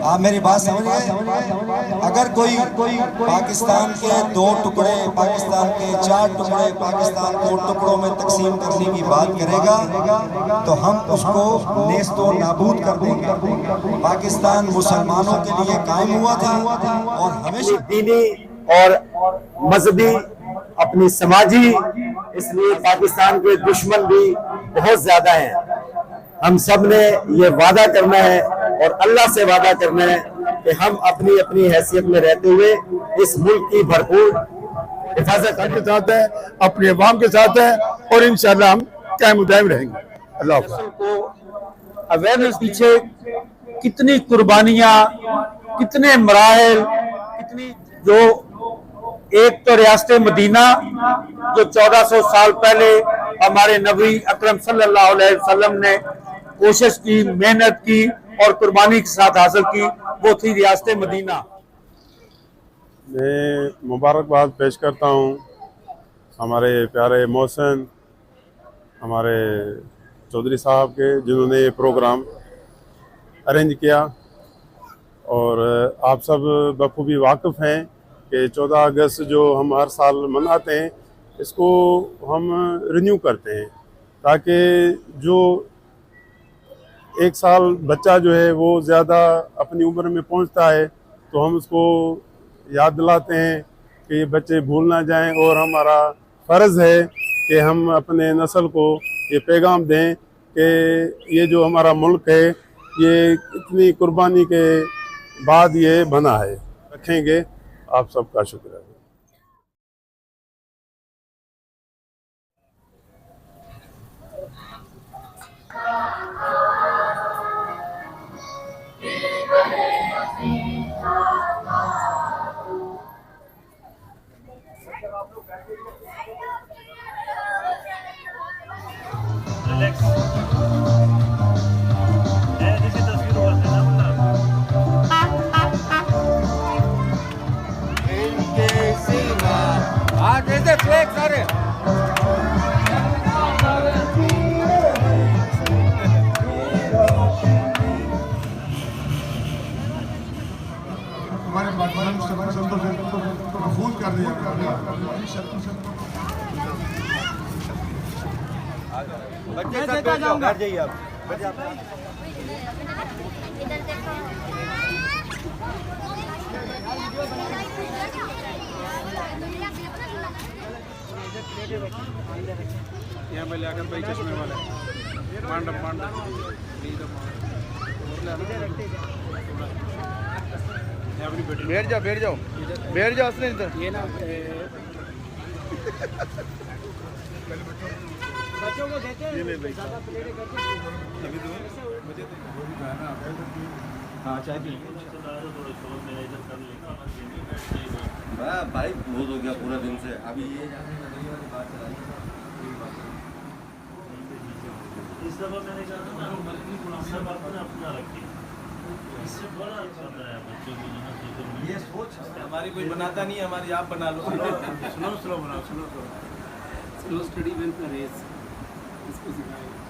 आप मेरी बात समझ गए। अगर कोई पाकिस्तान के 2 टुकड़े, पाकिस्तान के 4 टुकड़े, पाकिस्तान को टुकड़ों में तकसीम करने की बात करेगा तो हम उसको नेस्तो नाबूद कर देंगे। पाकिस्तान मुसलमानों के लिए कायम हुआ था और हमेशा दीनी और मजहबी, अपनी समाजी, इसलिए पाकिस्तान के दुश्मन भी बहुत ज्यादा हैं। हम सब ने ये वादा करना है और अल्लाह से वादा करना है कि हम अपनी अपनी हैसियत में रहते हुए इस मुल्क की भरपूर हिफाजत के साथ है, अपने अवाम के साथ है और इंशाल्लाह हम कायम दायम रहेंगे। अल्लाह को अवेयरनेस पीछे कितनी कुर्बानियां, कितने मराहल, कितनी, जो एक तो रियासत मदीना जो 1400 साल पहले हमारे नबी अकरम सल्लल्लाहु अलैहि वसल्लम ने कोशिश की, मेहनत की और कुर्बानी के साथ हासिल की, वो थी रियासत मदीना। मैं मुबारकबाद पेश करता हूँ हमारे प्यारे मोहसिन, हमारे चौधरी साहब के, जिन्होंने ये प्रोग्राम अरेंज किया। और आप सब बखूबी वाकिफ़ हैं कि 14 अगस्त जो हम हर साल मनाते हैं, इसको हम रिन्यू करते हैं ताकि जो एक साल बच्चा जो है वो ज़्यादा अपनी उम्र में पहुंचता है तो हम उसको याद दिलाते हैं कि ये बच्चे भूल ना जाएं। और हमारा फ़र्ज़ है कि हम अपने नस्ल को ये पैगाम दें कि ये जो हमारा मुल्क है ये इतनी कुर्बानी के बाद ये बना है। रखेंगे। आप सबका शुक्रिया। महफूज कर दिया। बच्चे सब बैठ जाइए आप। यहाँ पे लियाकत भाई चश्मे वाले बैठ जाओ असली इधर। ये ना बच्चों को देते हैं ज़्यादा प्लेटें करके। हाँ चाय पी भाई बहुत हो गया पूरा दिन से। अभी ये बात चलाई इस दफा मैंने कहा सब अपना रखिए, इससे बड़ा है बच्चों की ये सोच हमारी कोई बनाता नहीं, हमारी आप बना लो। स्लो बनाओ, स्लो स्टडी विल रेस इसको सिखाएंगे।